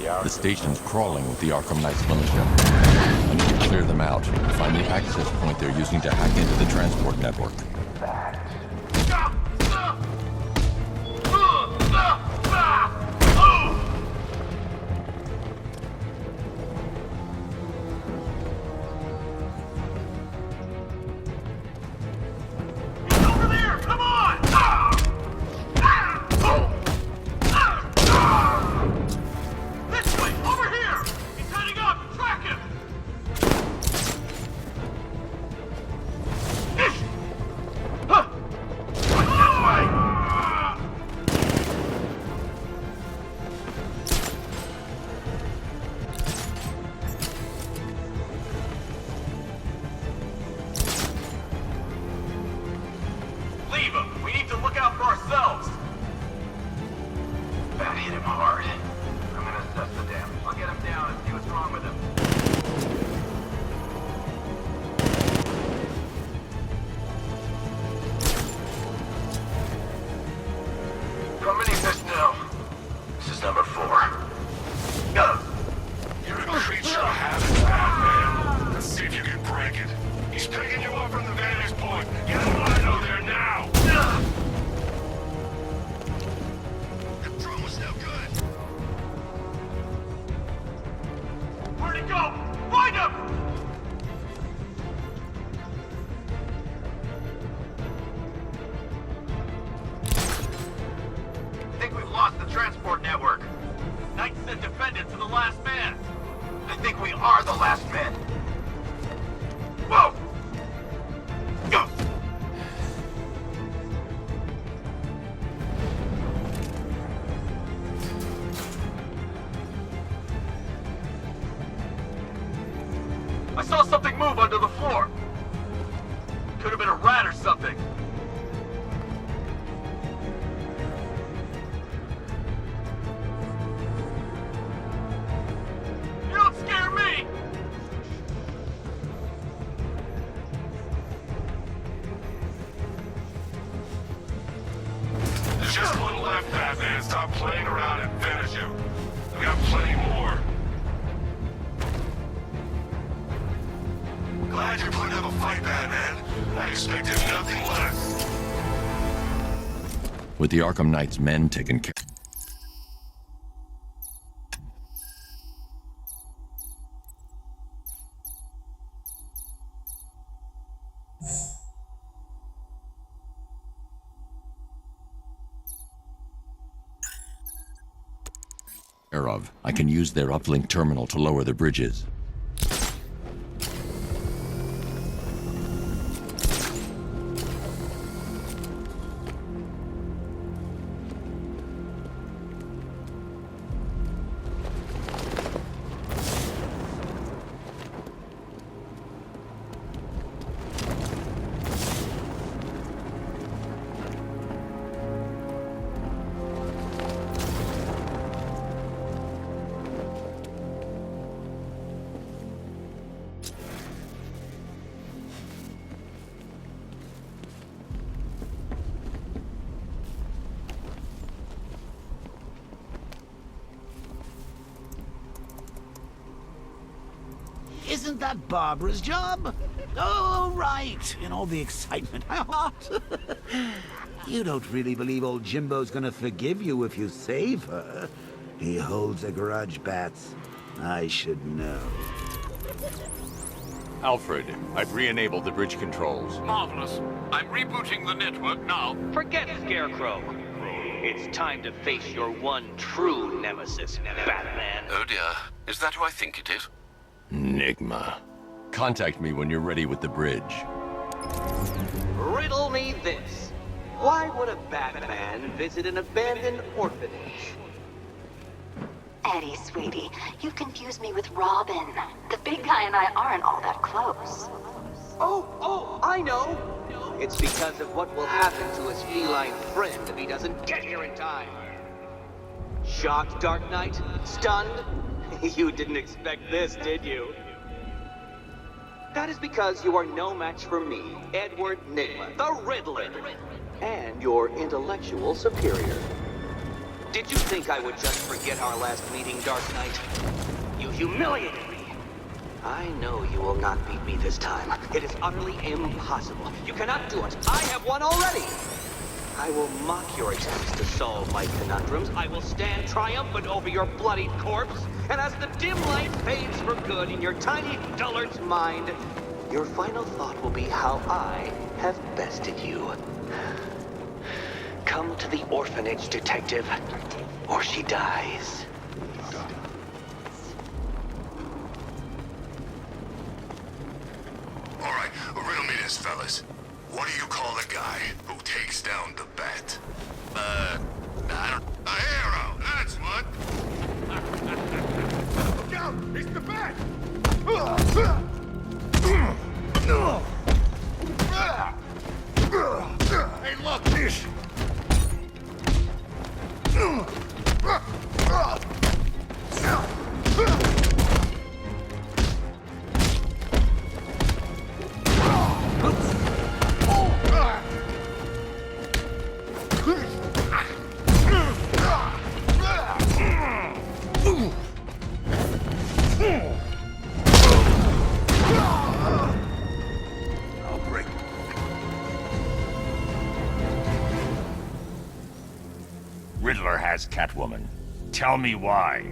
The station's crawling with the Arkham Knight's militia. I need to clear them out and find the access point they're using to hack into the transport network. I saw something move under the floor. Could have been a rat or something. You don't scare me! There's just one left, Batman. Stop playing around and finish him. We got plenty more. Glad you're putting up a fight, Batman. I expected nothing less. With the Arkham Knight's men taken care of, I can use their uplink terminal to lower the bridges. Isn't that Barbara's job? Oh, right. In all the excitement. You don't really believe old Jimbo's gonna forgive you if you save her. He holds a grudge, Bats. I should know. Alfred, I've re-enabled the bridge controls. Marvelous. I'm rebooting the network now. Forget Scarecrow. It's time to face your one true nemesis, Batman. Oh dear. Is that who I think it is? Enigma. Contact me when you're ready with the bridge. Riddle me this. Why would a Batman visit an abandoned orphanage? Eddie, sweetie, you confused me with Robin. The big guy and I aren't all that close. Oh, I know. It's because of what will happen to his feline friend if he doesn't get here in time. Shocked, Dark Knight? Stunned? You didn't expect this, did you? That is because you are no match for me, Edward Nygma, the Riddler, and your intellectual superior. Did you think I would just forget our last meeting, Dark Knight? You humiliated me. I know you will not beat me this time. It is utterly impossible. You cannot do it. I have won already. I will mock your attempts to solve my conundrums. I will stand triumphant over your bloodied corpse. And as the dim light fades for good in your tiny dullard's mind, your final thought will be how I have bested you. Come to the orphanage, detective, or she dies. All right, riddle me this, fellas. What do you call the guy who takes down the bat? I don't... A hero, that's what! Look out! It's the bat! Hey, look, this! Riddler has Catwoman. Tell me why.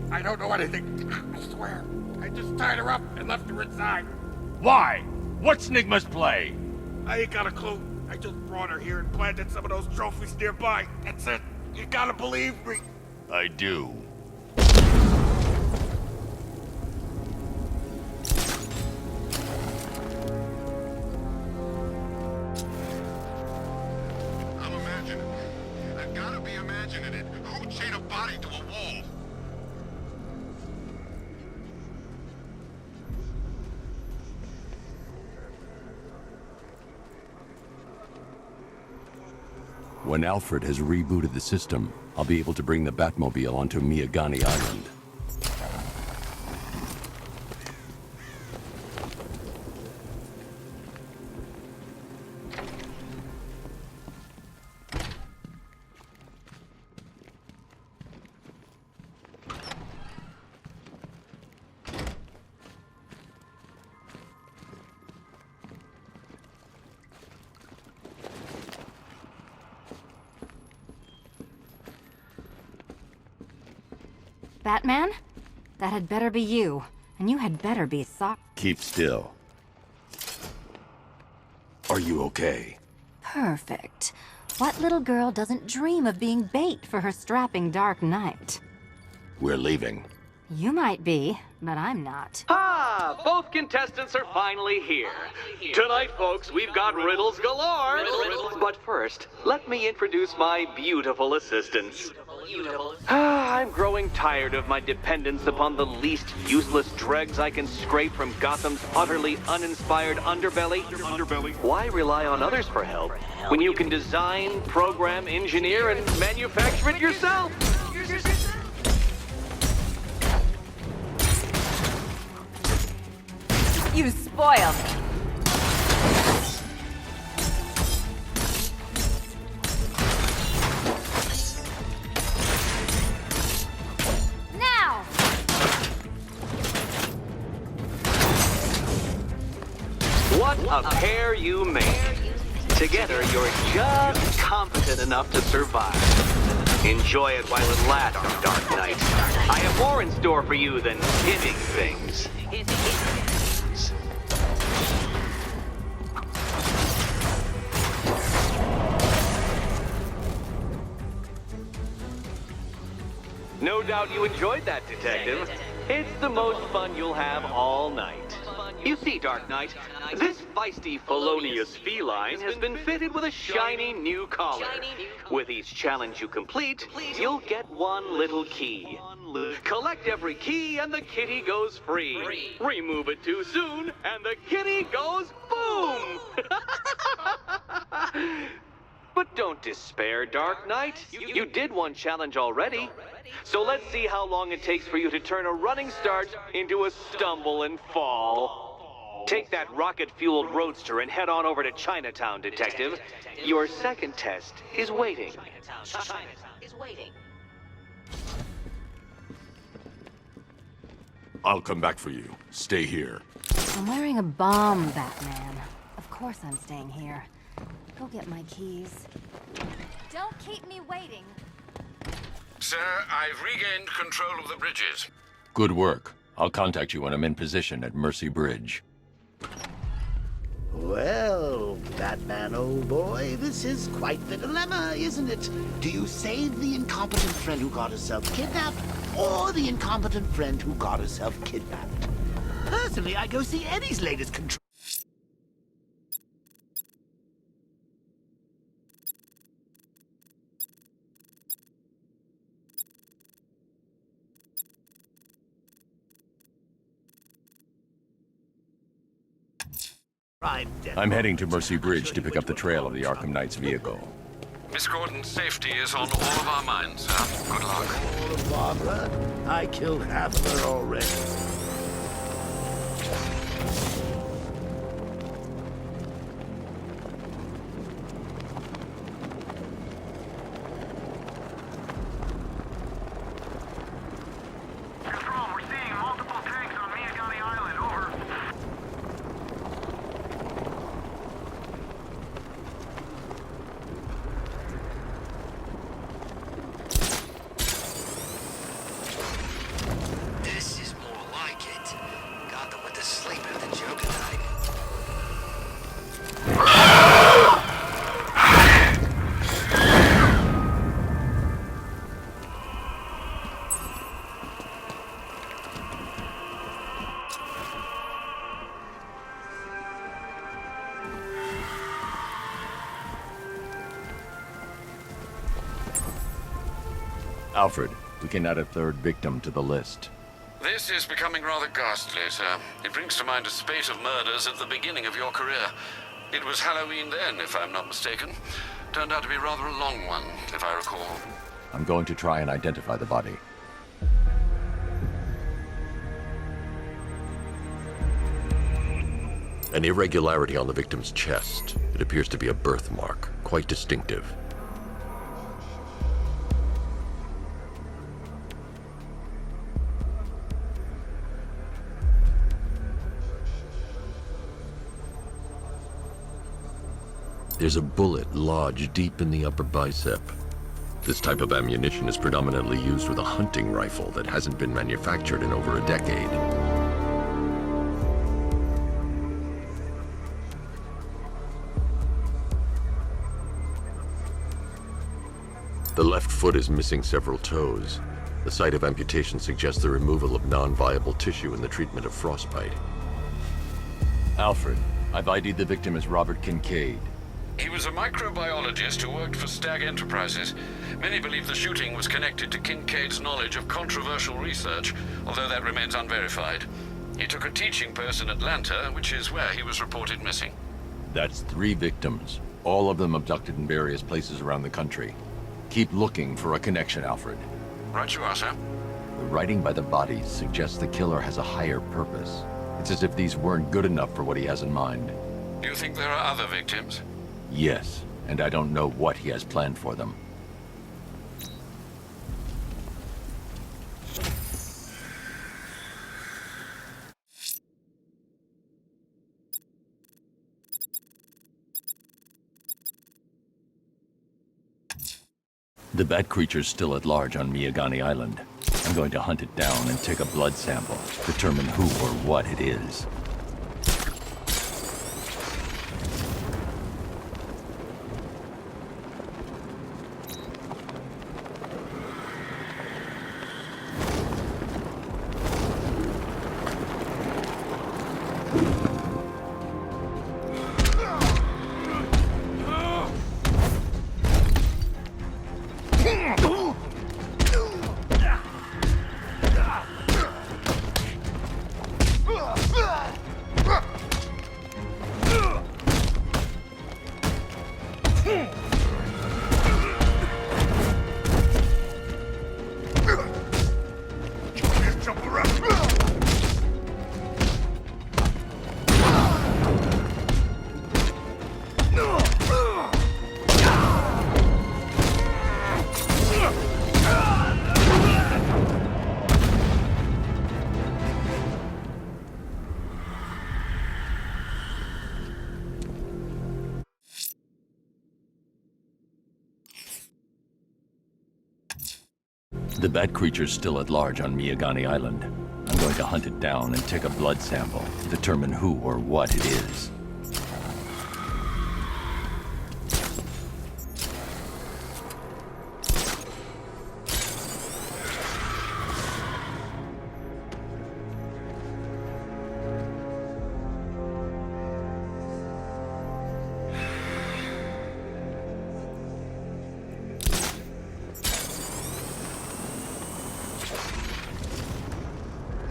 I don't know anything. I swear. I just tied her up and left her inside. Why? What's Nigma's play? I ain't got a clue. I just brought her here and planted some of those trophies nearby. That's it. You gotta believe me. I do. I'm imagining. I've gotta be imagining it. Who chained a body to a wall? When Alfred has rebooted the system, I'll be able to bring the Batmobile onto Miyagani Island. Batman? That had better be you. And you had better be Keep still. Are you okay? Perfect. What little girl doesn't dream of being bait for her strapping Dark Knight? We're leaving. You might be, but I'm not. Ah, both contestants are finally here. Tonight, folks, we've got riddles galore. But first, let me introduce my beautiful assistants. I'm growing tired of my dependence upon the least useless dregs I can scrape from Gotham's utterly uninspired underbelly. Why rely on others for help when you can design, program, engineer, and manufacture it yourself? You spoiled me. Now! What a pair you make. Together, you're just competent enough to survive. Enjoy it while it lasts, Dark Knight. I have more in store for you than hitting things. No doubt you enjoyed that, Detective. It's the most fun you'll have all night. You see, Dark Knight, this feisty, felonious feline has been fitted with a shiny new collar. With each challenge you complete, you'll get one little key. Collect every key and the kitty goes free. Remove it too soon and the kitty goes boom! But don't despair, Dark Knight. You did one challenge already. So let's see how long it takes for you to turn a running start into a stumble and fall. Take that rocket-fueled roadster and head on over to Chinatown, Detective. Your second test is waiting. I'll come back for you. Stay here. I'm wearing a bomb, Batman. Of course I'm staying here. Go get my keys. Don't keep me waiting. Sir, I've regained control of the bridges. Good work. I'll contact you when I'm in position at Mercy Bridge. Well, Batman, old boy, this is quite the dilemma, isn't it? Do you save the incompetent friend who got herself kidnapped, or the incompetent friend who got herself kidnapped? Personally, I go see Eddie's latest control. I'm heading to Mercy Bridge to pick up the trail of the Arkham Knight's vehicle. Miss Gordon's safety is on all of our minds, sir. Good luck. All of Barbara? I killed half of her already. Control, we're seeing multiple tanks on Miyagami Island. Over. This is more like it. Gotham went to sleep after Joker died. Alfred, we can add a third victim to the list. This is becoming rather ghastly, sir. It brings to mind a spate of murders at the beginning of your career. It was Halloween then, if I'm not mistaken. Turned out to be rather a long one, if I recall. I'm going to try and identify the body. An irregularity on the victim's chest. It appears to be a birthmark, quite distinctive. There's a bullet lodged deep in the upper bicep. This type of ammunition is predominantly used with a hunting rifle that hasn't been manufactured in over a decade. The left foot is missing several toes. The site of amputation suggests the removal of non-viable tissue in the treatment of frostbite. Alfred, I've ID'd the victim as Robert Kincaid. He was a microbiologist who worked for Stag Enterprises. Many believe the shooting was connected to Kincaid's knowledge of controversial research, although that remains unverified. He took a teaching post in Atlanta, which is where he was reported missing. That's 3 victims, all of them abducted in various places around the country. Keep looking for a connection, Alfred. Right you are, sir. The writing by the bodies suggests the killer has a higher purpose. It's as if these weren't good enough for what he has in mind. Do you think there are other victims? Yes, and I don't know what he has planned for them. The bat creature's still at large on Miyagani Island. I'm going to hunt it down and take a blood sample, determine who or what it is. The bat creature's still at large on Miyagani Island. I'm going to hunt it down and take a blood sample, determine who or what it is.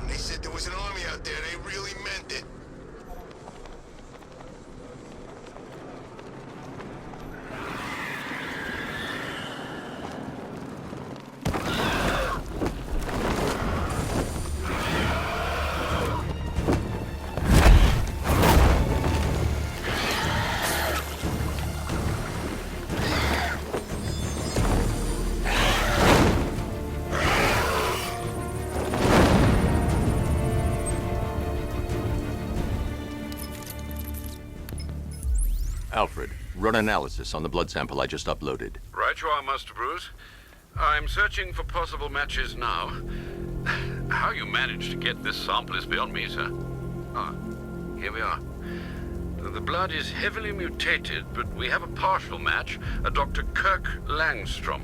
They said there was an army out there. They really meant it. Alfred, run analysis on the blood sample I just uploaded. Right you are, Master Bruce. I'm searching for possible matches now. How you managed to get this sample is beyond me, sir. Ah, here we are. The blood is heavily mutated, but we have a partial match, a Dr. Kirk Langstrom.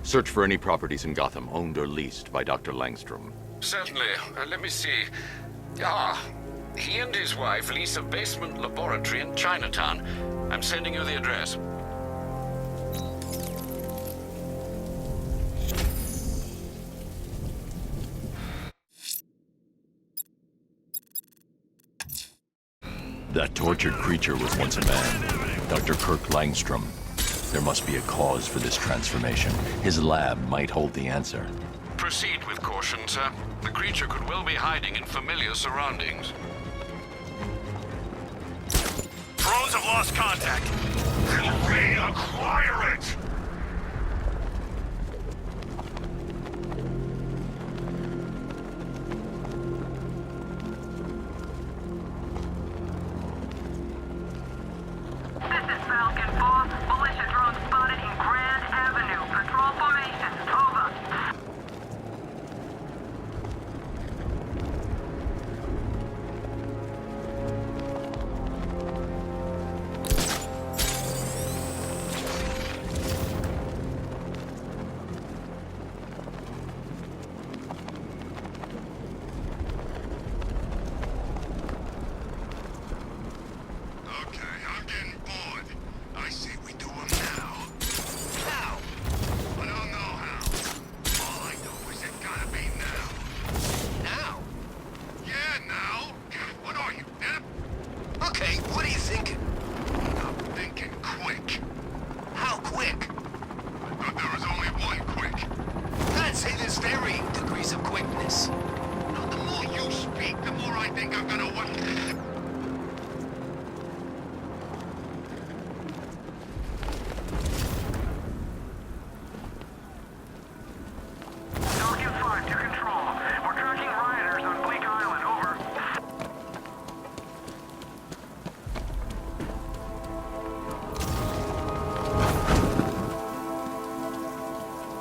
Search for any properties in Gotham owned or leased by Dr. Langstrom. Certainly. Let me see. Ah, he and his wife lease a basement laboratory in Chinatown. I'm sending you the address. That tortured creature was once a man, Dr. Kirk Langstrom. There must be a cause for this transformation. His lab might hold the answer. Proceed with caution, sir. The creature could well be hiding in familiar surroundings. Drones have lost contact. Reacquire it! This is Falcon 4. Militia drone spotted in Grand Avenue. Patrol formation. Over. Okay, I'm getting bored. I say we do them now. How? I don't know how. All I know is it gotta be now. Now? Yeah, now. What are you, dead? Okay, what are you thinking? I'm thinking quick. How quick? I thought there was only one quick. I'd say there's varying degrees of quickness. Now, the more you speak, the more I think I'm gonna want... Falcon 5 to control. We're tracking rioters on Bleak Island. Over.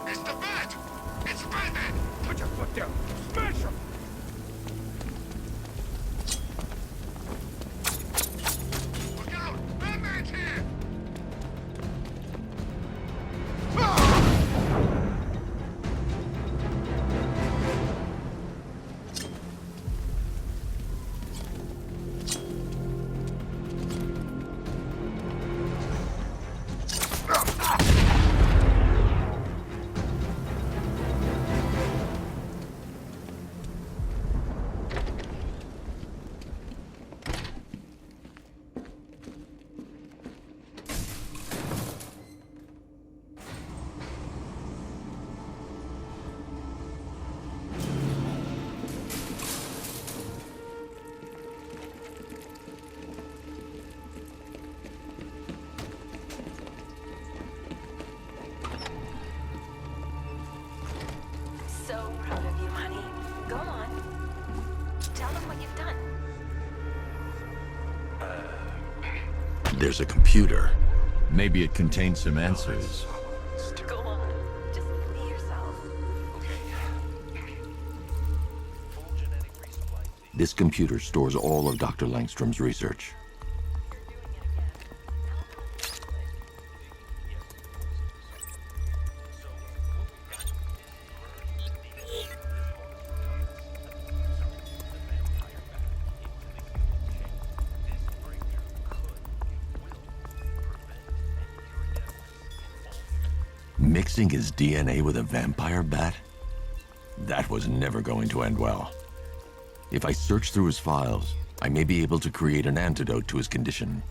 It's the bat! It's Batman! Put your foot down! Smash him! Look out! Batman's here! So proud of you, honey. Go on. Tell them what you've done. There's a computer. Maybe it contains some answers. Go on. Just be yourself. This computer stores all of Dr. Langstrom's research. Mixing his DNA with a vampire bat? That was never going to end well. If I search through his files, I may be able to create an antidote to his condition.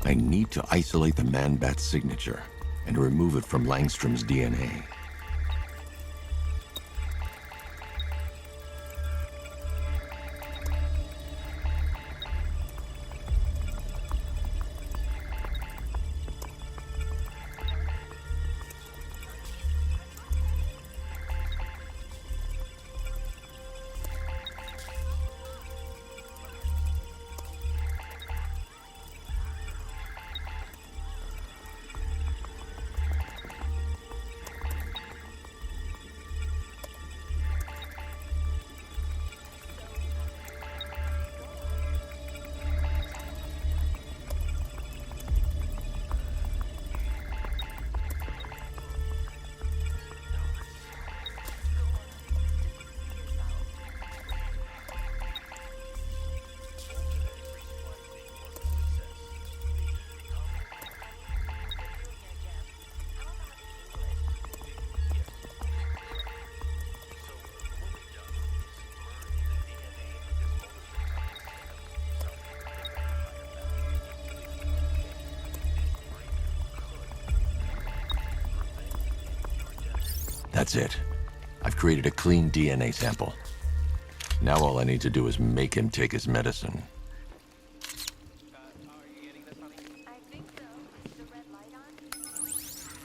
I need to isolate the man-bat's signature and remove it from Langstrom's DNA. That's it. I've created a clean DNA sample. Now all I need to do is make him take his medicine.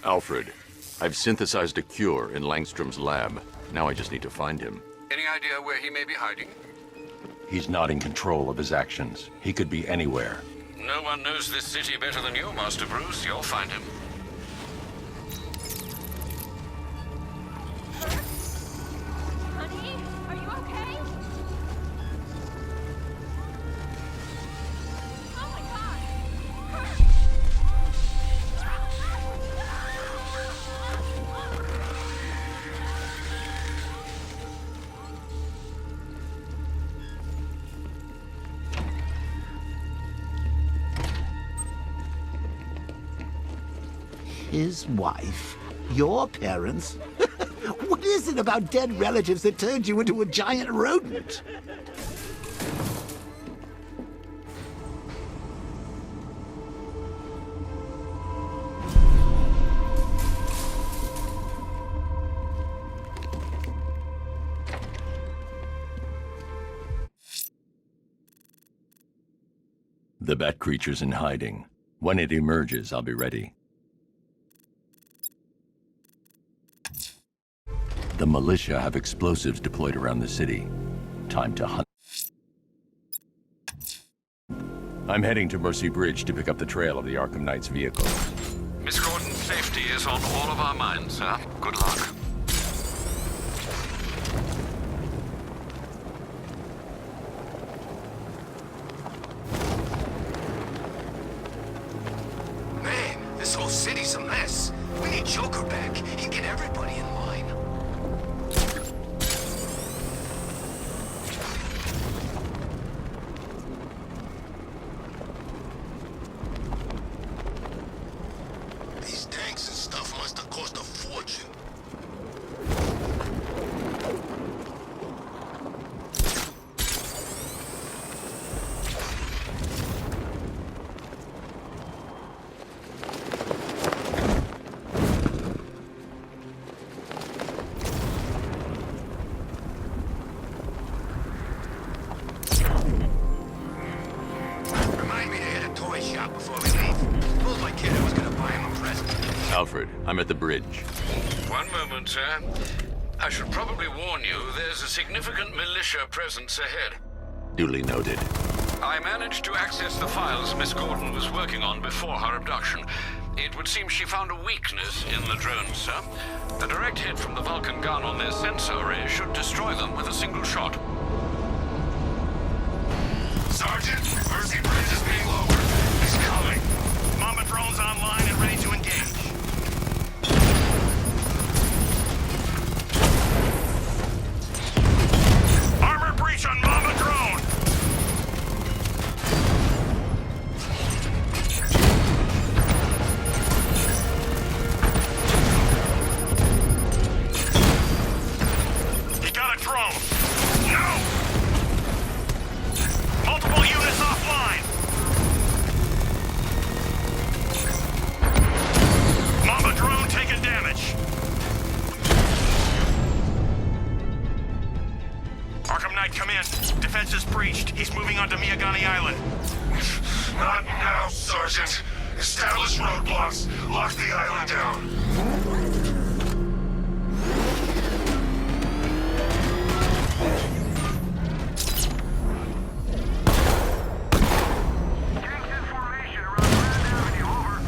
Alfred, I've synthesized a cure in Langstrom's lab. Now I just need to find him. Any idea where he may be hiding? He's not in control of his actions. He could be anywhere. No one knows this city better than you, Master Bruce. You'll find him. Honey, are you okay? Oh my God! His wife? Your parents? What is it about dead relatives that turned you into a giant rodent? The bat creature's in hiding. When it emerges, I'll be ready. The militia have explosives deployed around the city. Time to hunt. I'm heading to Mercy Bridge to pick up the trail of the Arkham Knight's vehicle. Miss Gordon's safety is on all of our minds, sir. Good luck. Man, this whole city's a mess. We need Joker back. He'd get everybody in line. These tanks and stuff must have cost a fortune. Remind me to hit a toy shop before we leave. Told my kid I was gonna buy him a present. Alfred, I'm at the bridge. One moment, sir. I should probably warn you, there's a significant militia presence ahead. Duly noted. I managed to access the files Miss Gordon was working on before her abduction. It would seem she found a weakness in the drones, sir. A direct hit from the Vulcan gun on their sensor array should destroy them with a single shot. Sergeant, Mercy Bridge is being lowered. He's coming. Mama drone's online and ready to engage. Armor breach on Mama drone. He got a drone. No! Multiple units offline. Mama drone taking damage. Arkham Knight, come in. Defense is breached. He's moving onto Miyagani Island. Not now, Sergeant. Establish roadblocks. Lock the island down. Gangs in formation around Grand Avenue, over.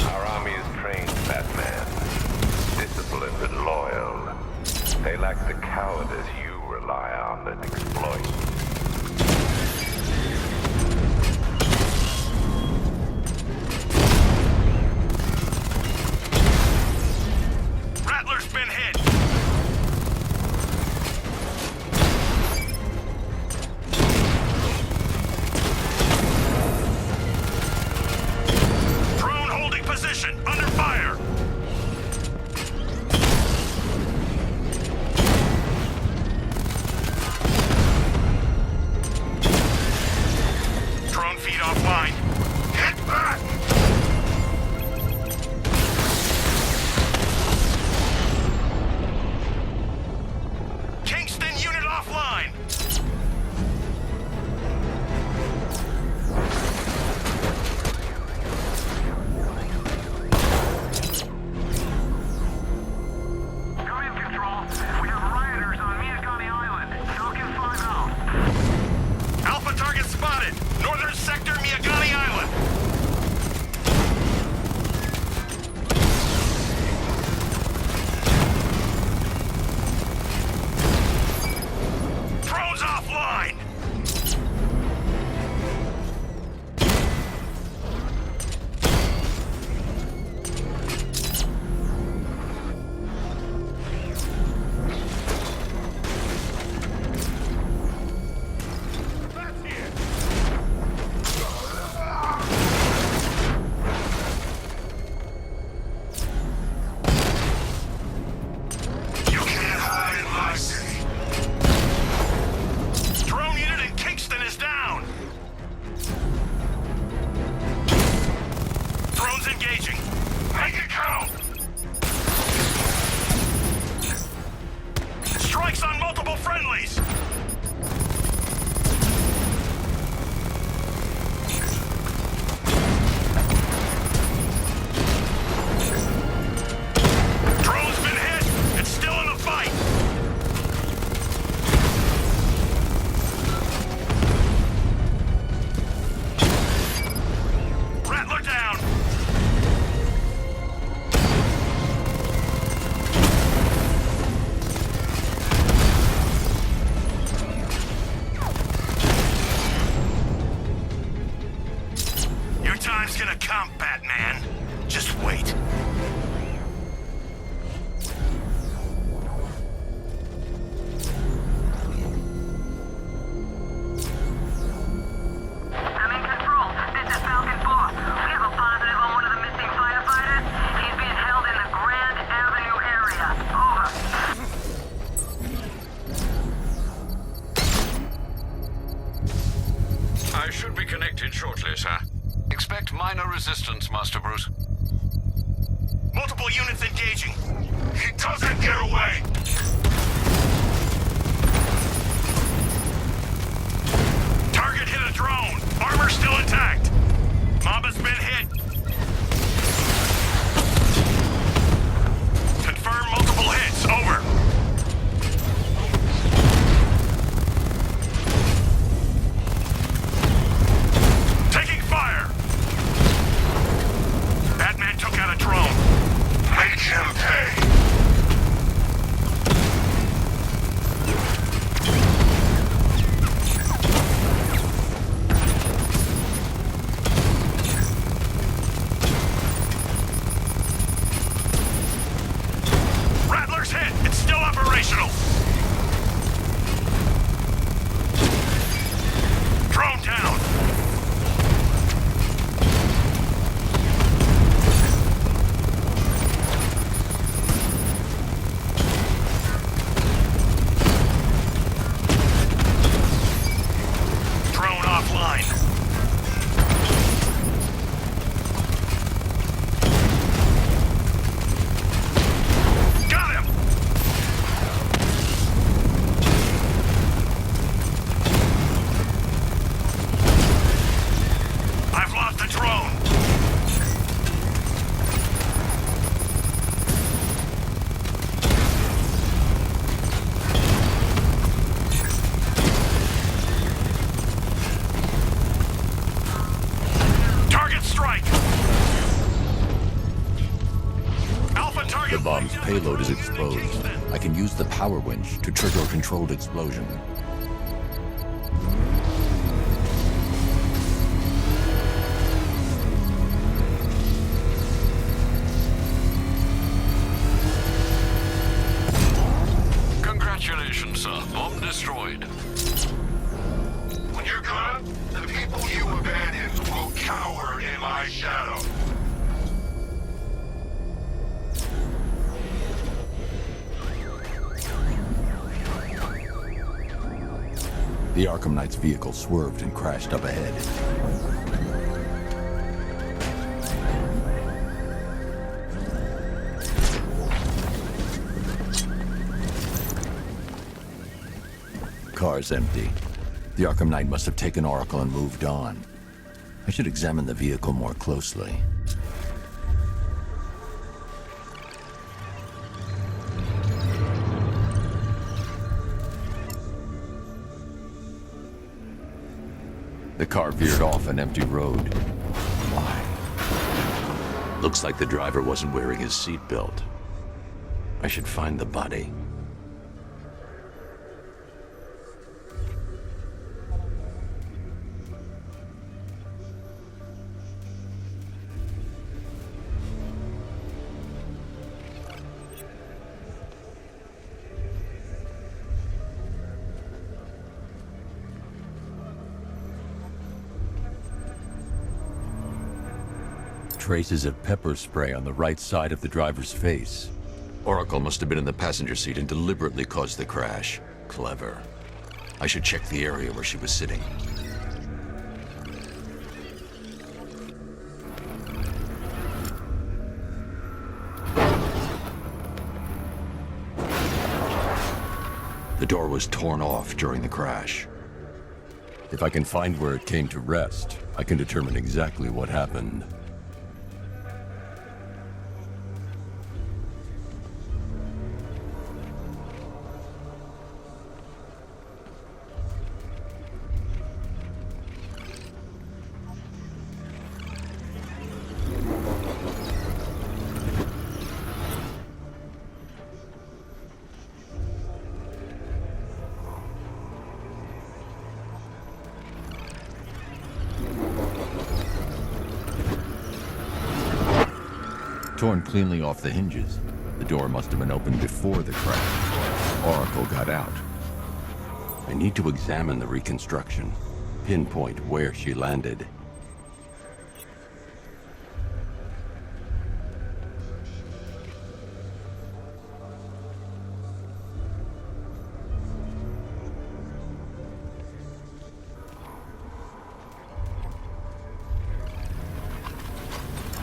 Our army is trained, Batman. Disciplined and loyal. They lack the cowardice you rely on and exploit. Rattler's been hit. Drone holding position. Under fire. Drone feed offline. Hit back! Kingston unit offline. Come in, Control. We have rioters on Miyagani Island. Falcon 5 out. Alpha target spotted. Northern sector, Miyagani Island. Drones offline. That's here. You can't hide in my city. Drone unit in Kingston is down. Drones engaging. Make it count. Strikes on multiple friendlies. Drone's been hit. It's still in the fight. Rattler down. Your time's gonna come, Batman. Just wait. I'm in control. This is Falcon 4. We have a positive on one of the missing firefighters. He's being held in the Grand Avenue area. Over. I should be connected shortly, sir. Expect minor resistance, Master Bruce. Multiple units engaging. He doesn't get away. Target hit a drone. Armor still intact. Mama's been hit. Confirm multiple The bomb's payload is exposed. I can use the power winch to trigger a controlled explosion. Congratulations, sir. Bomb destroyed. When you're gone, the people you abandoned will cower in my shadow. The Arkham Knight's vehicle swerved and crashed up ahead. Car's empty. The Arkham Knight must have taken Oracle and moved on. I should examine the vehicle more closely. The car veered off an empty road. Why? Looks like the driver wasn't wearing his seatbelt. I should find the body. Traces of pepper spray on the right side of the driver's face. Oracle must have been in the passenger seat and deliberately caused the crash. Clever. I should check the area where she was sitting. The door was torn off during the crash. If I can find where it came to rest, I can determine exactly what happened. Torn cleanly off the hinges. The door must have been opened before the crash. Oracle got out. I need to examine the reconstruction, pinpoint where she landed.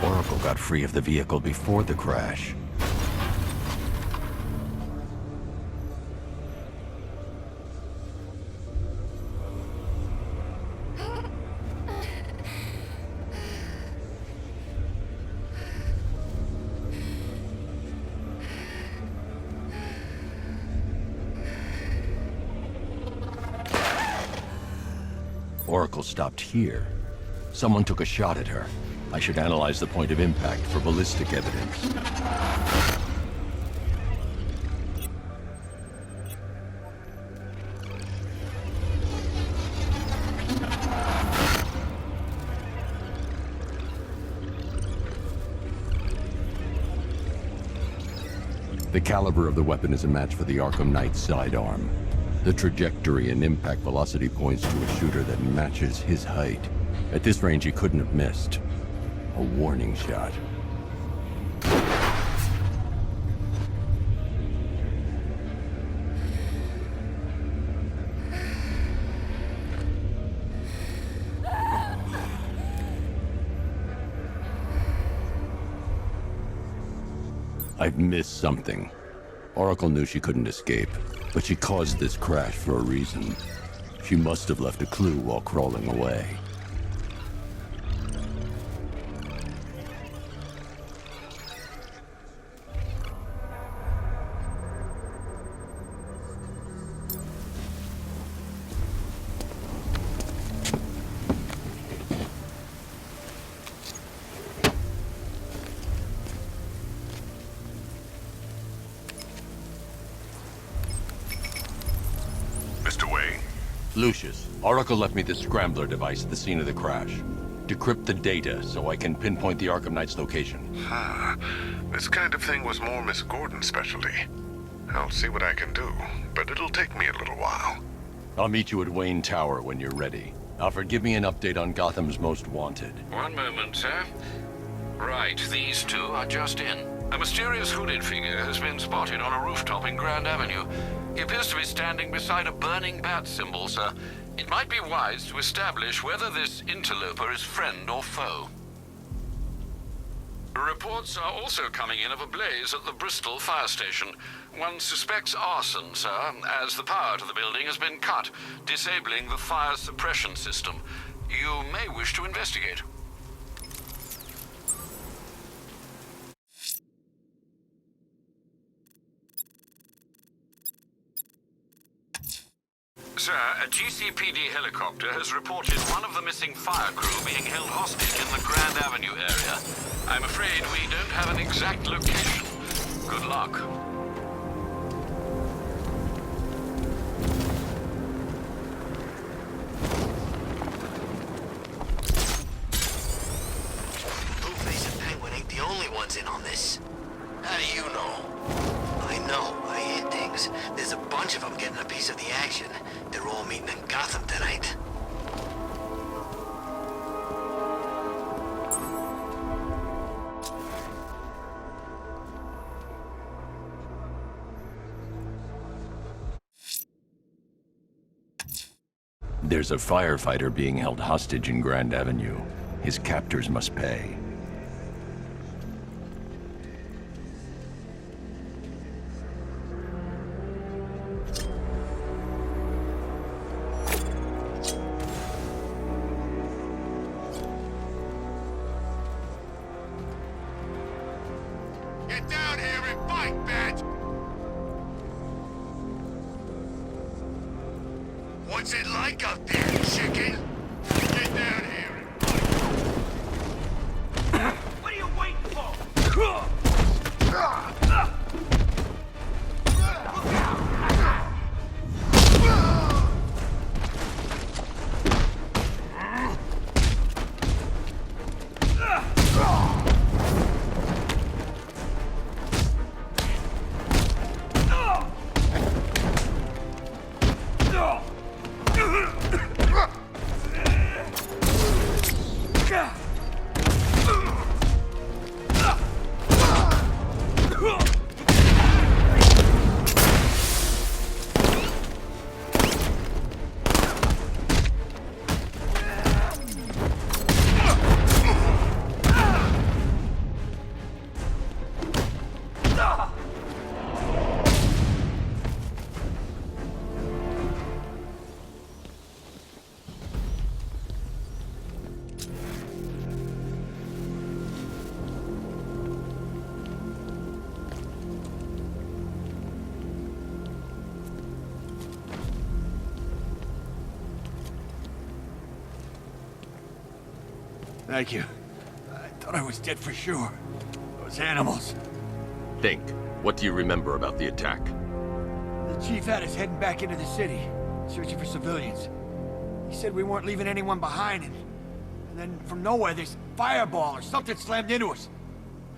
Oracle got free of the vehicle before the crash. Oracle stopped here. Someone took a shot at her. I should analyze the point of impact for ballistic evidence. The caliber of the weapon is a match for the Arkham Knight's sidearm. The trajectory and impact velocity points to a shooter that matches his height. At this range, he couldn't have missed. A warning shot. I've missed something. Oracle knew she couldn't escape, but she caused this crash for a reason. She must have left a clue while crawling away. Lucius, Oracle left me this scrambler device at the scene of the crash. Decrypt the data so I can pinpoint the Arkham Knight's location. This kind of thing was more Miss Gordon's specialty. I'll see what I can do, but it'll take me a little while. I'll meet you at Wayne Tower when you're ready. Alfred, give me an update on Gotham's Most Wanted. One moment, sir. Right, these two are just in. A mysterious hooded figure has been spotted on a rooftop in Grand Avenue. He appears to be standing beside a burning bat symbol, sir. It might be wise to establish whether this interloper is friend or foe. Reports are also coming in of a blaze at the Bristol fire station. One suspects arson, sir, as the power to the building has been cut, disabling the fire suppression system. You may wish to investigate. Sir, a GCPD helicopter has reported one of the missing fire crew being held hostage in the Grand Avenue area. I'm afraid we don't have an exact location. Good luck. Two-Face and Penguin ain't the only ones in on this. How do you know? I know. I hear things. There's a bunch of them getting a piece of the action. They're all meeting in Gotham tonight. There's a firefighter being held hostage in Grand Avenue. His captors must pay. Get down here and fight, Bat! What's it like up there, chicken? Get down here and fight! What are you waiting for? Thank you. I thought I was dead for sure. Those animals. Think. What do you remember about the attack? The chief had us heading back into the city, searching for civilians. He said we weren't leaving anyone behind, and then from nowhere this fireball or something slammed into us.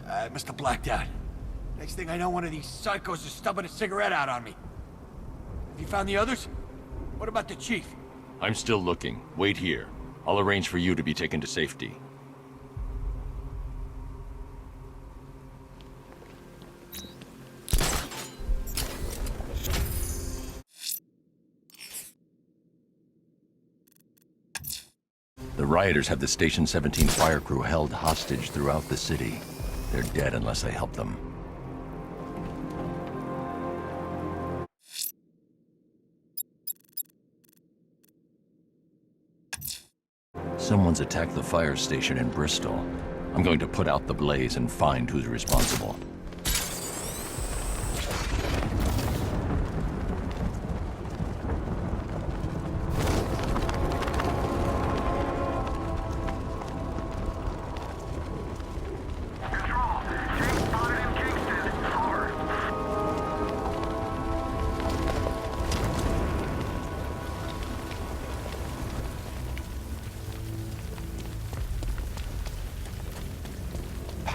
I must have blacked out. Next thing I know, one of these psychos is stubbing a cigarette out on me. Have you found the others? What about the chief? I'm still looking. Wait here. I'll arrange for you to be taken to safety. The rioters have the Station 17 fire crew held hostage throughout the city. They're dead unless they help them. Someone's attacked the fire station in Bristol. I'm going to put out the blaze and find who's responsible.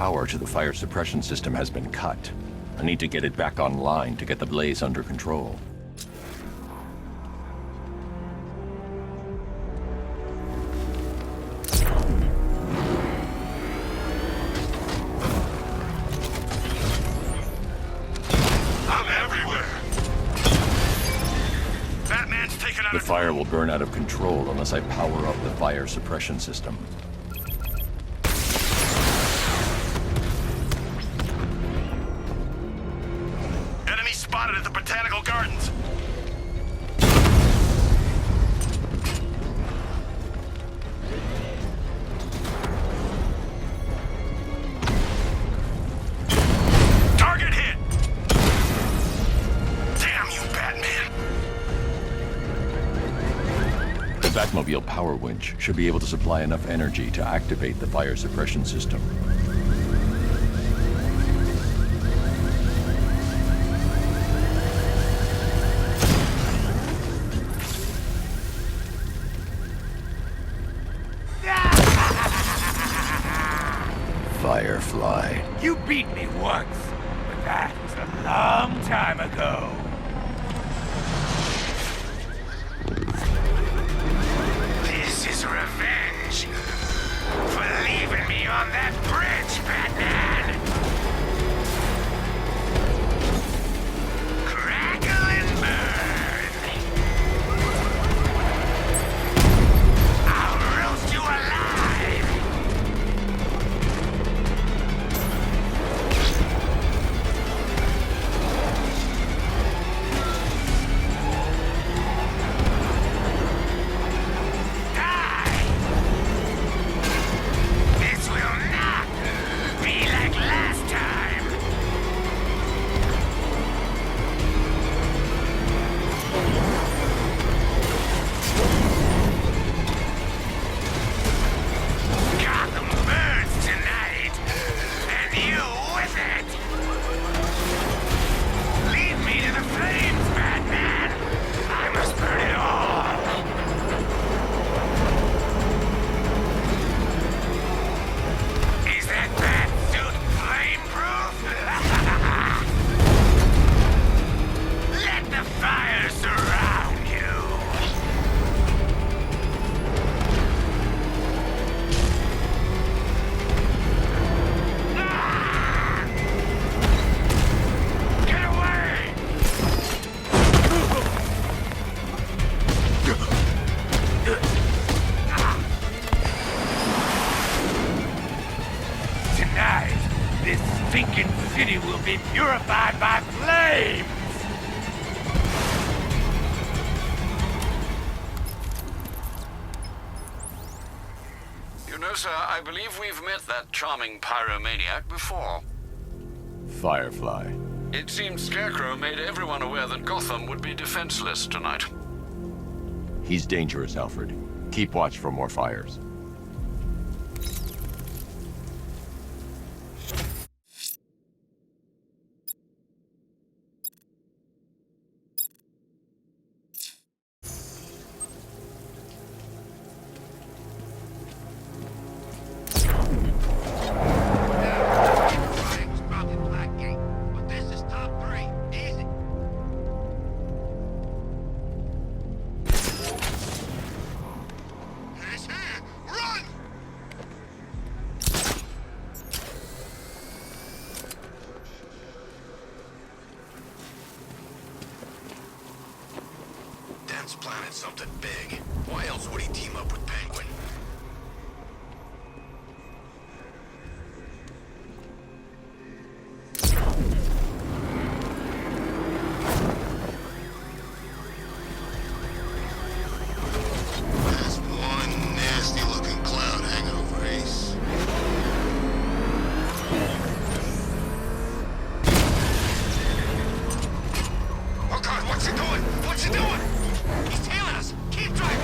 power to the fire suppression system has been cut. I need to get it back online to get the blaze under control. The fire will burn out of control unless I power up the fire suppression system. Enemy spotted at the Botanical Gardens. Target hit! Damn you, Batman! The Batmobile power winch should be able to supply enough energy to activate the fire suppression system. Firefly. You beat me once, but that was a long time ago. This is revenge for leaving me on that bridge, Batman! Crackle and burn! I'll roast you alive! This will not be like last time! Gotham burns tonight, and you with it! Lead me to the flames, Batman! I must burn it all! Is that bat suit flameproof? Let the fire surround you! Ah! Get away! Tonight, this stinking city will be purified by flames! You know, sir, I believe we've met that charming pyromaniac before. Firefly. It seems Scarecrow made everyone aware that Gotham would be defenseless tonight. He's dangerous, Alfred. Keep watch for more fires. Ryan was probably Blackgate, but this is top 3. Easy. He's here! Run! Dent's planted something big. Why else would he team up with Penguin? There's one nasty-looking cloud hanging over Ace. Oh God, what's he doing? What's he doing? He's tailing us! Keep driving!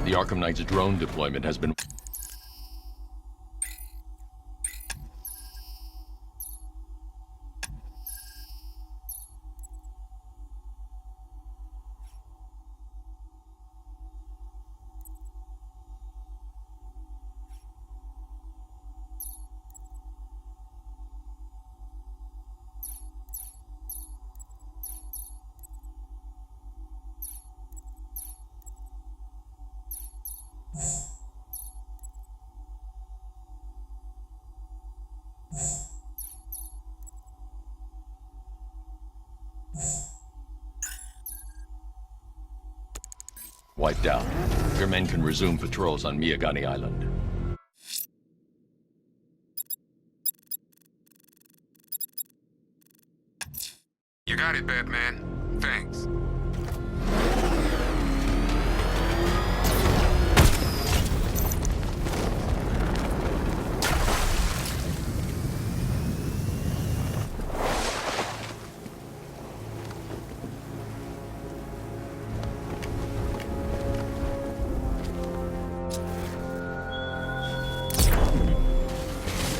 The Arkham Knight's drone deployment has been... wiped out. Your men can resume patrols on Miyagani Island. You got it, Batman. Thanks.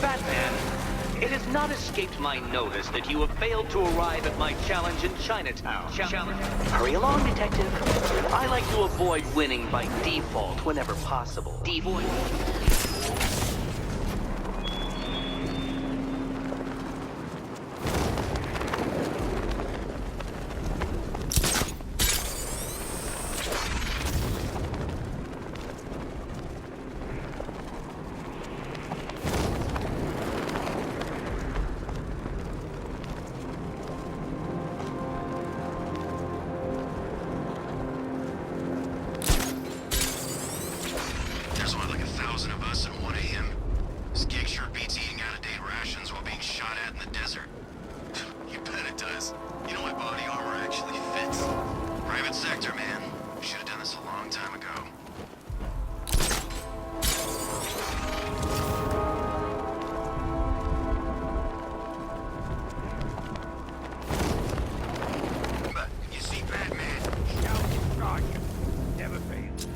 Batman, it has not escaped my notice that you have failed to arrive at my challenge in Chinatown. Hurry along, Detective. I like to avoid winning by default whenever possible. Default. There's only like 1,000 of us and one of him. This gig sure beats eating out-of-date rations while being shot at in the desert. You bet it does. You know my body armor actually fits. Private sector, man. We should have done this a long time ago. But you see, Batman, shout and charge him. Never fails.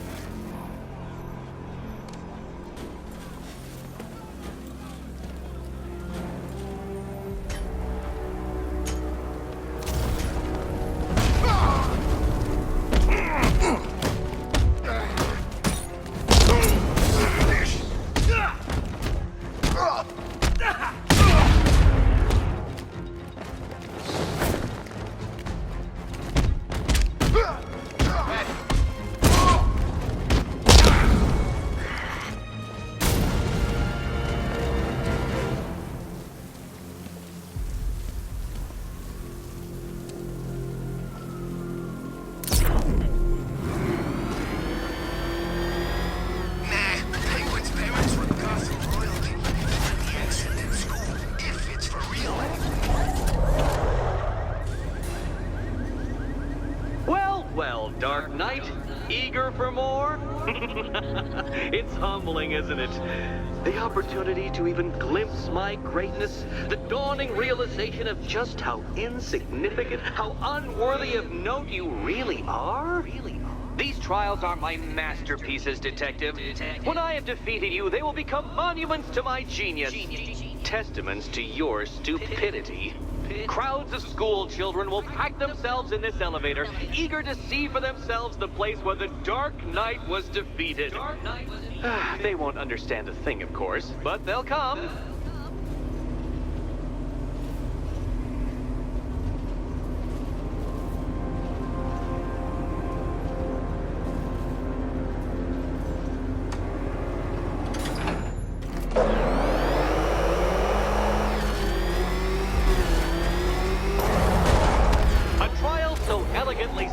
Well, Dark Knight, eager for more? It's humbling, isn't it? The opportunity to even glimpse my greatness, the dawning realization of just how insignificant, how unworthy of note you really are? These trials are my masterpieces, Detective. When I have defeated you, they will become monuments to my genius, testaments to your stupidity. Crowds of school children will pack themselves in this elevator, eager to see for themselves the place where the Dark Knight was defeated. They won't understand a thing, of course, but they'll come.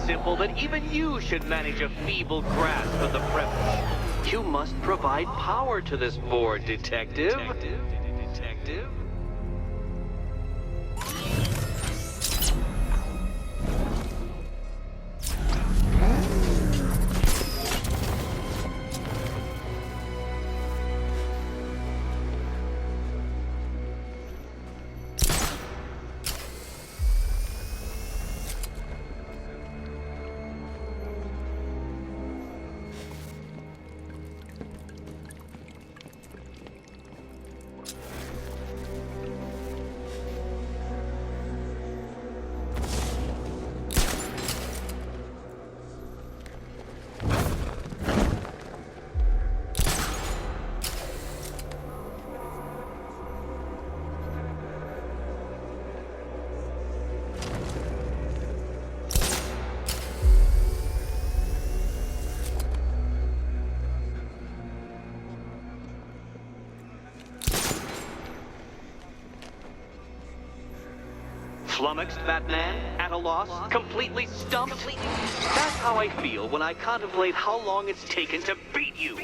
Simple that even you should manage a feeble grasp of the premise. You must provide power to this board, Detective. Detective. Flummoxed, Batman? At a loss? Completely stumped? That's how I feel when I contemplate how long it's taken to beat you.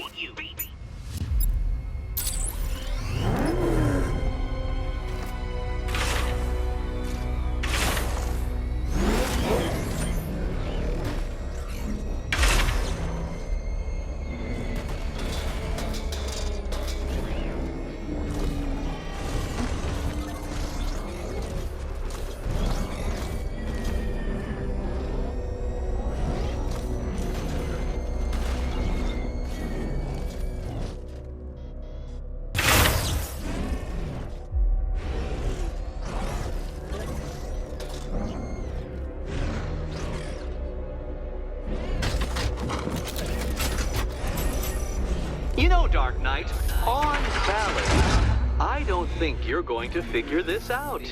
You know, Dark Knight, on balance, I don't think you're going to figure this out.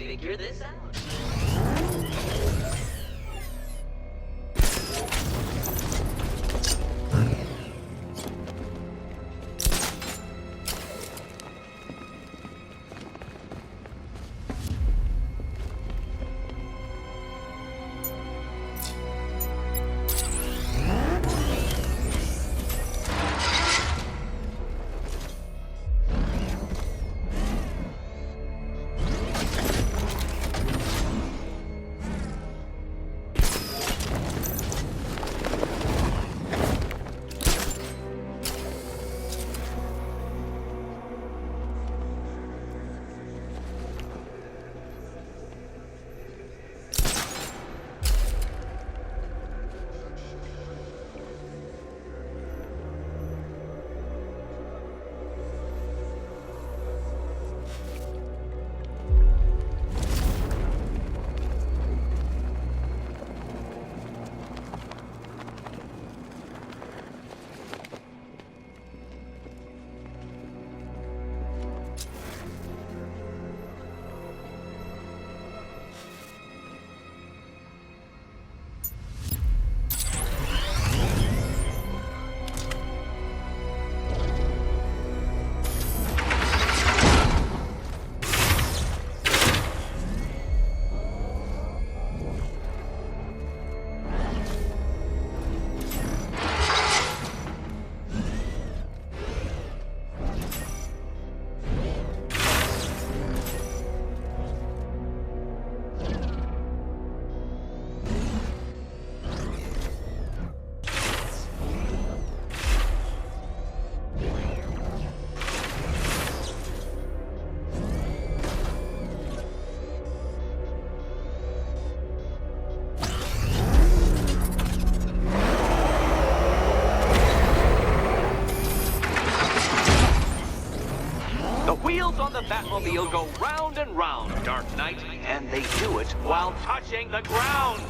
Wheels on the Batmobile go round and round, Dark Knight, and they do it while touching the ground.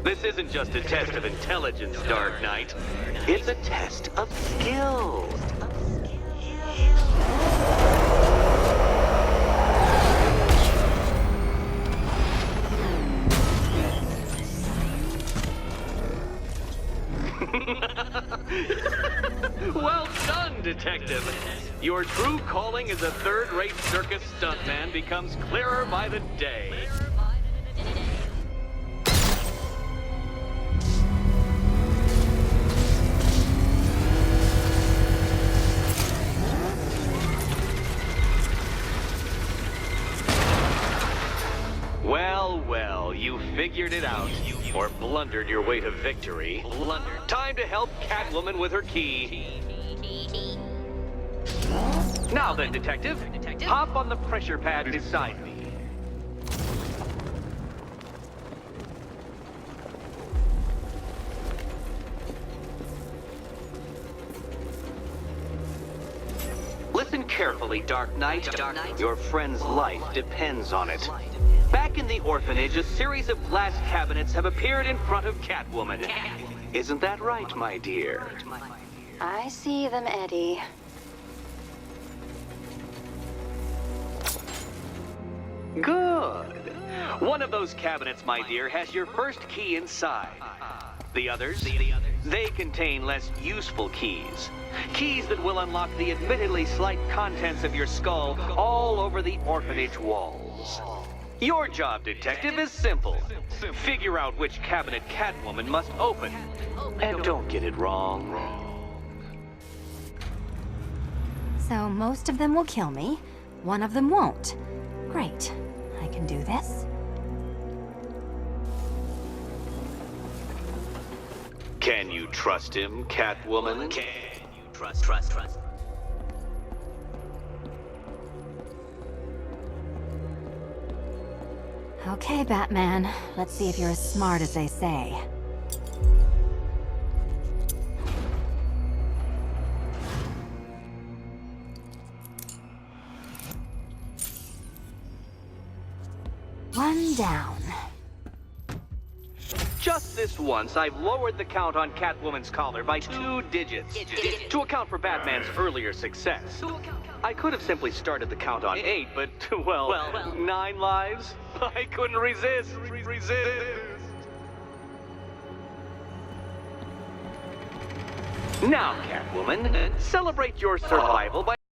This isn't just a test of intelligence, Dark Knight. It's a test of skill. Well done, Detective. Your true calling as a third-rate circus stuntman becomes clearer by the day. Well, you figured it out. Or blundered your way to victory. Time to help Catwoman with her key. Now then, Detective, hop on the pressure pad beside me. Listen carefully, Dark Knight. Your friend's life depends on it. Back in the orphanage, a series of glass cabinets have appeared in front of Catwoman. Isn't that right, my dear? I see them, Eddie. Good. One of those cabinets, my dear, has your first key inside. The others, they contain less useful keys. Keys that will unlock the admittedly slight contents of your skull all over the orphanage walls. Your job, detective, is simple. Figure out which cabinet Catwoman must open. And don't get it wrong. So most of them will kill me, one of them won't. Great. I can do this. Can you trust him, Catwoman? Can you trust? Okay, Batman. Let's see if you're as smart as they say. One down. Just this once, I've lowered the count on Catwoman's collar by 2 digits to account for Batman's earlier success. I could have simply started the count on 8, but, well, 9 lives? I couldn't resist. Now, Catwoman, celebrate your survival by